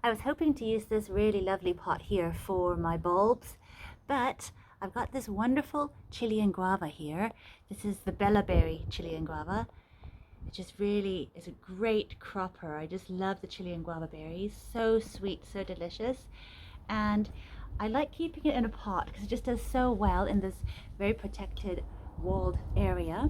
I was hoping to use this really lovely pot here for my bulbs, but I've got this wonderful Chilean guava here. This is the Bella Berry Chilean guava. It just really is a great cropper. I just love the Chilean guava berries. So sweet, so delicious. And I like keeping it in a pot because it just does so well in this very protected walled area.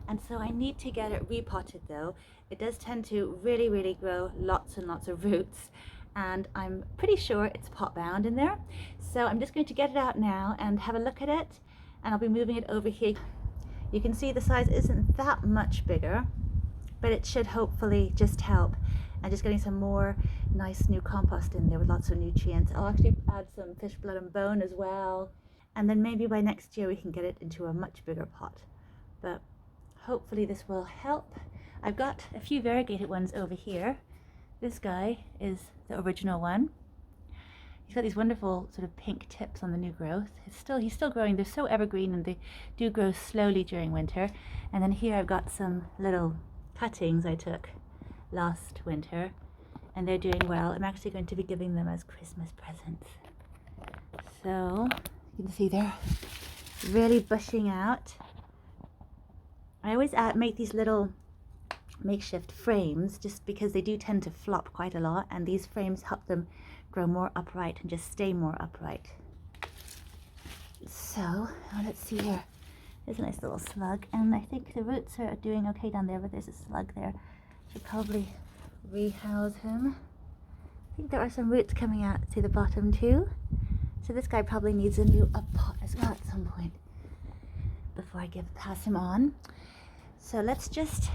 And so I need to get it repotted though. It does tend to really grow lots and lots of roots, and I'm pretty sure it's pot bound in there. So I'm just going to get it out now and have a look at it, and I'll be moving it over here. You can see the size isn't that much bigger, but it should hopefully just help. And just getting some more nice new compost in there with lots of nutrients. I'll actually add some fish blood and bone as well, and then maybe by next year we can get it into a much bigger pot. But hopefully this will help. I've got a few variegated ones over here. This guy is the original one. He's got these wonderful sort of pink tips on the new growth. He's still growing. They're so evergreen and they do grow slowly during winter. And then here I've got some little cuttings I took last winter, and they're doing well. I'm actually going to be giving them as Christmas presents. So you can see they're really bushing out. I always make these little makeshift frames just because they do tend to flop quite a lot, and these frames help them grow more upright and just stay more upright. So let's see here. There's a nice little slug, and I think the roots are doing okay down there, but there's a slug there. Should probably rehouse him. I think there are some roots coming out through the bottom too. So this guy probably needs a new up pot as well at some point before I pass him on. So let's just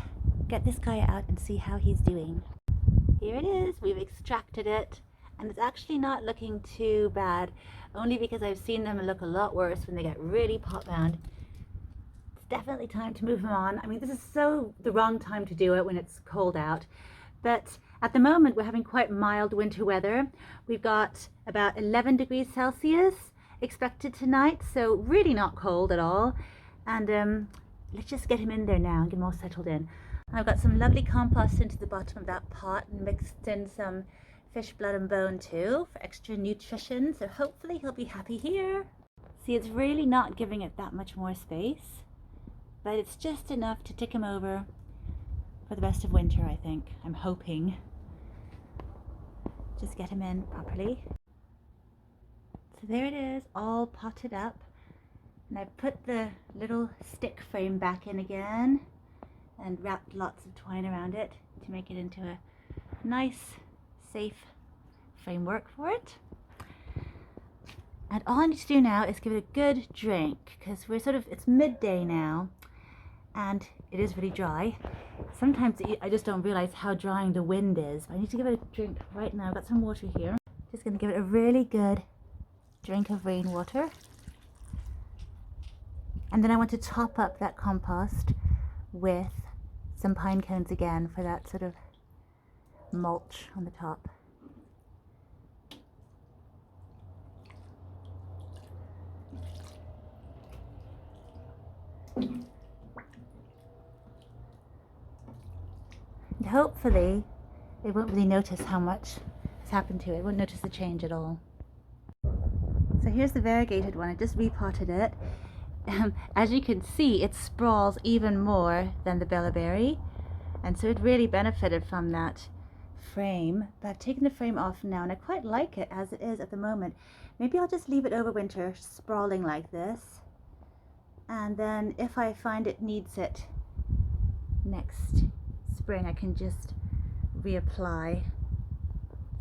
get this guy out and see how he's doing. Here it is. We've extracted it, and it's actually not looking too bad, only because I've seen them look a lot worse when they get really pot bound. It's definitely time to move him on. I mean, this is so the wrong time to do it when it's cold out, but at the moment we're having quite mild winter weather. We've got about 11 degrees Celsius expected tonight, so really not cold at all. And let's just get him in there now and get him all settled in. I've got some lovely compost into the bottom of that pot and mixed in some fish blood and bone too for extra nutrition, so hopefully he'll be happy here. See, it's really not giving it that much more space, but it's just enough to tick him over for the rest of winter, I think. I'm hoping. Just get him in properly. So there it is, all potted up. And I've put the little stick frame back in again and wrapped lots of twine around it to make it into a nice, safe framework for it. And all I need to do now is give it a good drink, because it's midday now and it is really dry. Sometimes I just don't realize how drying the wind is. I need to give it a drink right now. I've got some water here. Just going to give it a really good drink of rainwater. And then I want to top up that compost with some pine cones again for that sort of mulch on the top. And hopefully it won't really notice how much has happened to it. It won't notice the change at all. So here's the variegated one. I just repotted it. As you can see, it sprawls even more than the Bella Berry, and so it really benefited from that frame. But I've taken the frame off now, and I quite like it as it is at the moment. Maybe I'll just leave it over winter sprawling like this, and then if I find it needs it next spring, I can just reapply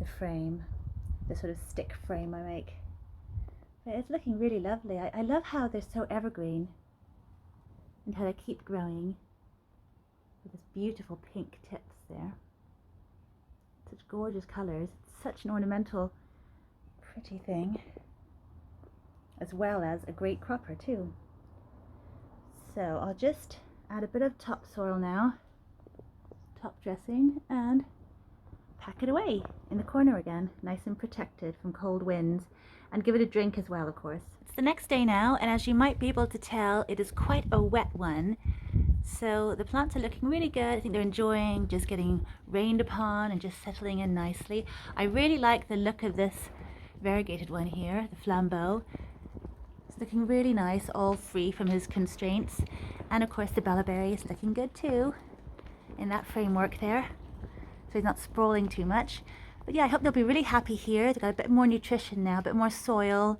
the frame, the sort of stick frame I make. But it's looking really lovely. I love how they're so evergreen and how they keep growing with this beautiful pink tips there. Such gorgeous colors. It's such an ornamental, pretty thing, as well as a great cropper too. So I'll just add a bit of topsoil now, top dressing, and pack it away in the corner again, nice and protected from cold winds. And give it a drink as well, of course. It's the next day now, and as you might be able to tell, it is quite a wet one. So the plants are looking really good. I think they're enjoying just getting rained upon and just settling in nicely. I really like the look of this variegated one here, the flambeau. It's looking really nice, all free from his constraints. And of course the bellowberry is looking good too in that framework there. So he's not sprawling too much. But yeah, I hope they'll be really happy here. They've got a bit more nutrition now, a bit more soil,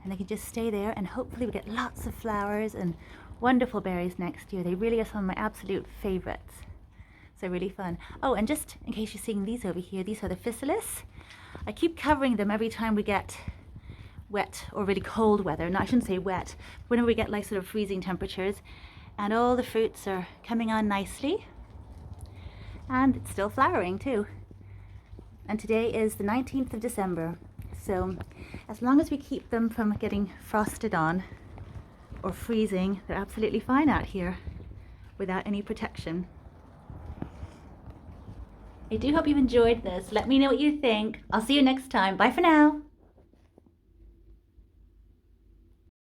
and they can just stay there, and hopefully we get lots of flowers and wonderful berries next year. They really are some of my absolute favorites. So really fun. Oh, and just in case you're seeing these over here, these are the physalis. I keep covering them every time we get wet or really cold weather. No, I shouldn't say wet. Whenever we get like sort of freezing temperatures, and all the fruits are coming on nicely. And it's still flowering too. And today is the 19th of December. So as long as we keep them from getting frosted on or freezing, they're absolutely fine out here without any protection. I do hope you've enjoyed this. Let me know what you think. I'll see you next time. Bye for now.